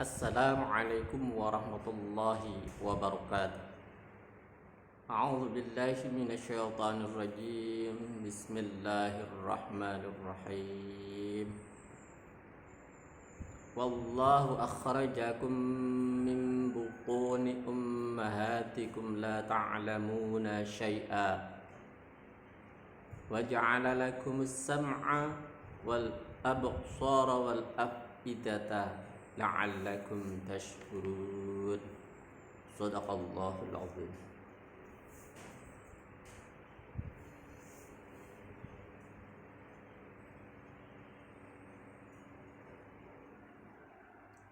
Assalamualaikum warahmatullahi wabarakatuh. A'udzu billahi minasyaitonir rajim. Bismillahirrahmanirrahim. Wallahu akhrajakum min butuni ummahatikum la ta'lamuna syai'a. Wa ja'ala lakumus sam'a wal absara wal af'idata la'allakum tashkurun. Shadaqallahul azim.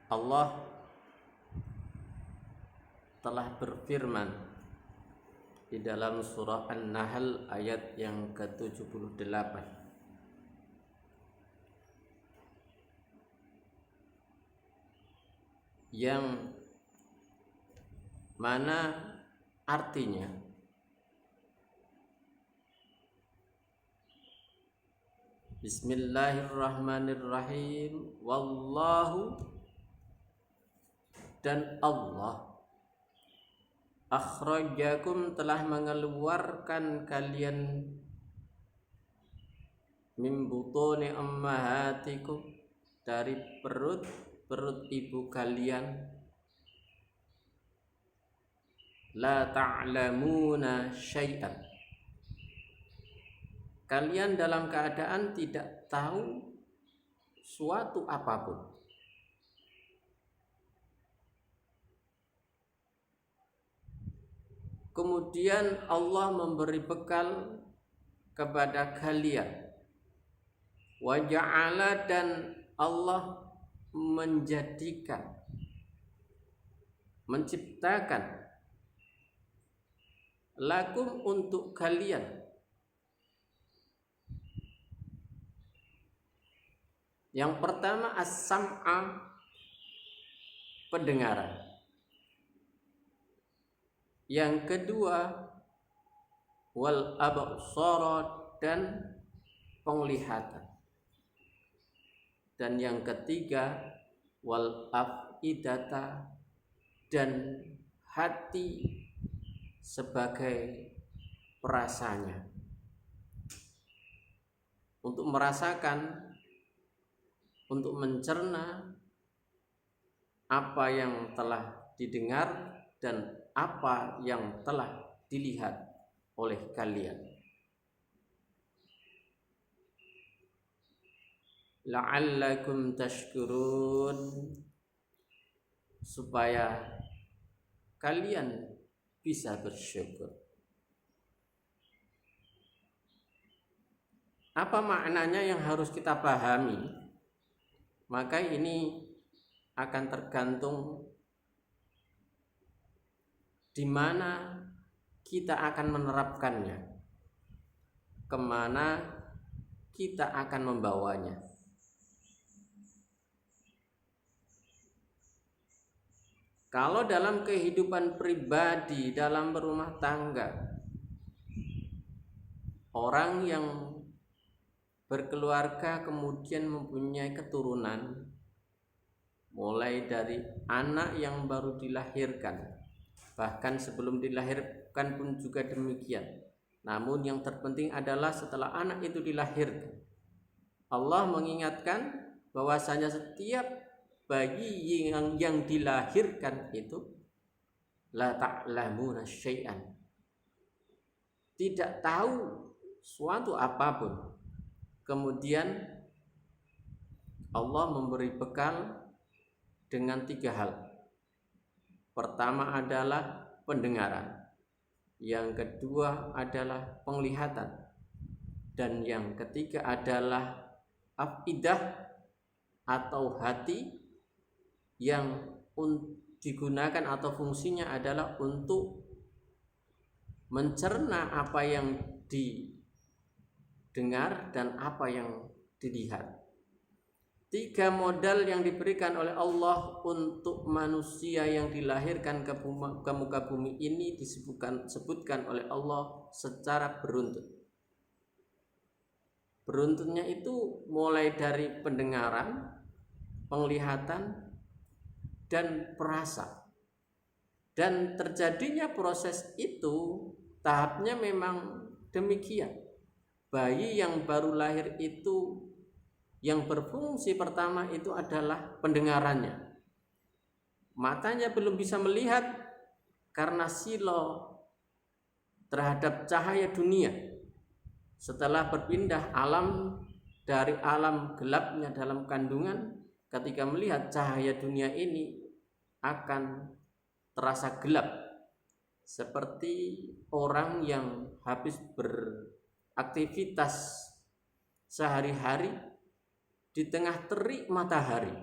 Allah telah berfirman di dalam surah An-Nahl ayat yang ke-78, yang mana artinya Bismillahirrahmanirrahim. Wallahu, dan Allah, akhrajakum, telah mengeluarkan kalian, min butuni ummahatikum, dari perut ibu kalian, la ta'lamuna syai'an, kalian dalam keadaan tidak tahu suatu apapun. Kemudian Allah memberi bekal kepada kalian. Wa ja'ala, dan Allah menjadikan, menciptakan, lakum, untuk kalian, yang pertama as-sam'a, pendengaran. Yang kedua wal absara, dan penglihatan. Dan yang ketiga wal afidata, dan hati sebagai perasanya, untuk merasakan, untuk mencerna apa yang telah didengar dan apa yang telah dilihat oleh kalian. La'allakum tashkurun, supaya kalian bisa bersyukur. Apa maknanya yang harus kita pahami? Maka ini akan tergantung di mana kita akan menerapkannya, kemana kita akan membawanya. Kalau dalam kehidupan pribadi, dalam berumah tangga, orang yang berkeluarga kemudian mempunyai keturunan, mulai dari anak yang baru dilahirkan, bahkan sebelum dilahirkan pun juga demikian. Namun yang terpenting adalah setelah anak itu dilahirkan, Allah mengingatkan bahwasanya setiap bayi yang dilahirkan itu la ta'lamuna syai'an, tidak tahu suatu apapun. Kemudian Allah memberi bekal dengan 3 hal. Pertama adalah pendengaran, yang kedua adalah penglihatan, dan yang ketiga adalah afidah atau hati, yang digunakan atau fungsinya adalah untuk mencerna apa yang didengar dan apa yang dilihat. 3 modal yang diberikan oleh Allah untuk manusia yang dilahirkan ke muka bumi ini disebutkan oleh Allah secara beruntun. Beruntunnya itu mulai dari pendengaran, penglihatan, dan perasa. Dan terjadinya proses itu tahapnya memang demikian. Bayi yang baru lahir itu yang berfungsi pertama itu adalah pendengarannya. Matanya belum bisa melihat karena silau terhadap cahaya dunia. Setelah berpindah alam dari alam gelapnya dalam kandungan, ketika melihat cahaya dunia ini akan terasa gelap, seperti orang yang habis beraktivitas sehari-hari di tengah terik matahari,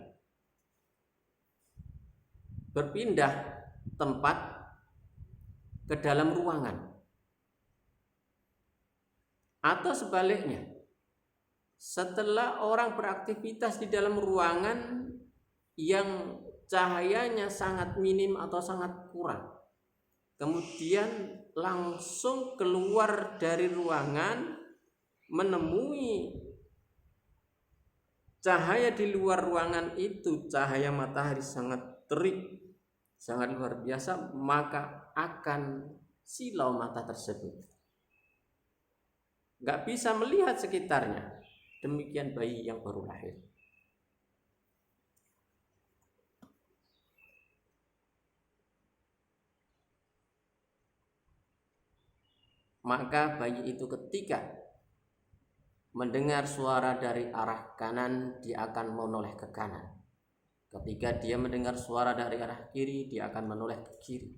berpindah tempat ke dalam ruangan. Atau sebaliknya, setelah orang beraktivitas di dalam ruangan yang cahayanya sangat minim atau sangat kurang, kemudian langsung keluar dari ruangan menemui cahaya di luar ruangan itu, cahaya matahari sangat terik, sangat luar biasa, maka akan silau mata tersebut, gak bisa melihat sekitarnya. Demikian bayi yang baru lahir. Maka bayi itu ketika mendengar suara dari arah kanan, dia akan menoleh ke kanan. Ketika dia mendengar suara dari arah kiri, dia akan menoleh ke kiri.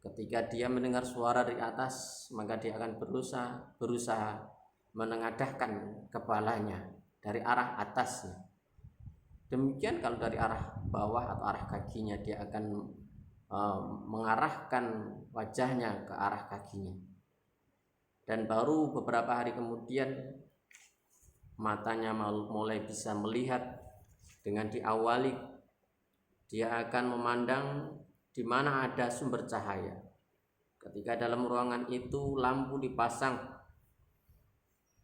Ketika dia mendengar suara dari atas, maka dia akan berusaha menengadahkan kepalanya dari arah atasnya. Demikian kalau dari arah bawah atau arah kakinya, dia akan mengarahkan wajahnya ke arah kakinya. Dan baru beberapa hari kemudian matanya mulai bisa melihat. Dengan diawali dia akan memandang di mana ada sumber cahaya. Ketika dalam ruangan itu lampu dipasang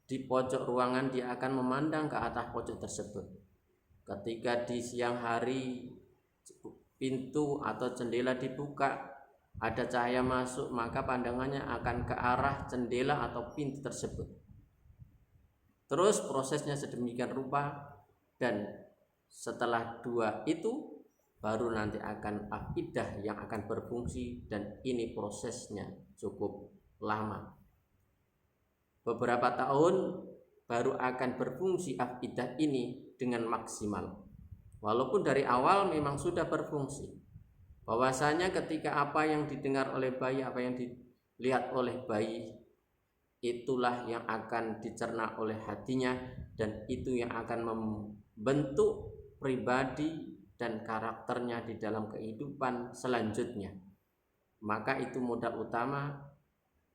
di pojok ruangan, dia akan memandang ke atas pojok tersebut. Ketika di siang hari pintu atau jendela dibuka, ada cahaya masuk, maka pandangannya akan ke arah jendela atau pintu tersebut. Terus prosesnya sedemikian rupa, dan setelah dua itu baru nanti akan afidah yang akan berfungsi, dan ini prosesnya cukup lama. Beberapa tahun baru akan berfungsi afidah ini dengan maksimal. Walaupun dari awal memang sudah berfungsi. Bahwasanya ketika apa yang didengar oleh bayi, apa yang dilihat oleh bayi, itulah yang akan dicerna oleh hatinya, dan itu yang akan membentuk pribadi dan karakternya di dalam kehidupan selanjutnya. Maka itu modal utama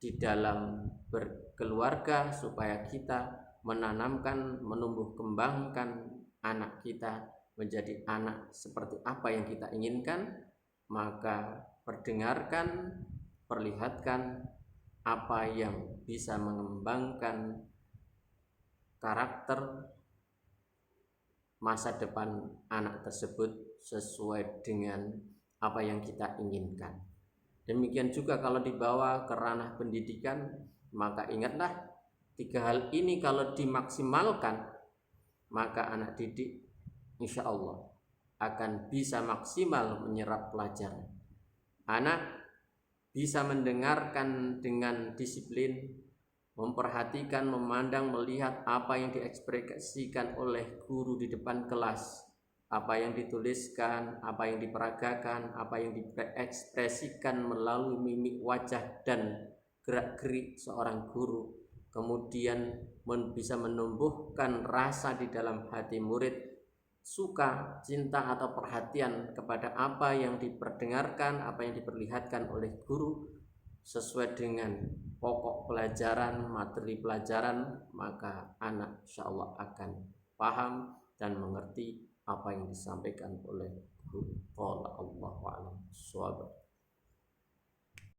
di dalam berkeluarga, supaya kita menanamkan, menumbuh kembangkan anak kita menjadi anak seperti apa yang kita inginkan. Maka perdengarkan, perlihatkan apa yang bisa mengembangkan karakter masa depan anak tersebut sesuai dengan apa yang kita inginkan. Demikian juga kalau dibawa ke ranah pendidikan, maka ingatlah 3 hal ini kalau dimaksimalkan, maka anak didik insya Allah akan bisa maksimal menyerap pelajaran. Anak bisa mendengarkan dengan disiplin, memperhatikan, memandang, melihat apa yang diekspresikan oleh guru di depan kelas, apa yang dituliskan, apa yang diperagakan, apa yang diekspresikan melalui mimik wajah dan gerak-gerik seorang guru. Kemudian bisa menumbuhkan rasa di dalam hati murid, suka, cinta atau perhatian kepada apa yang diperdengarkan, apa yang diperlihatkan oleh guru sesuai dengan pokok pelajaran, materi pelajaran. Maka anak insyaallah akan paham dan mengerti apa yang disampaikan oleh guru. Wallahu a'lam bishawab.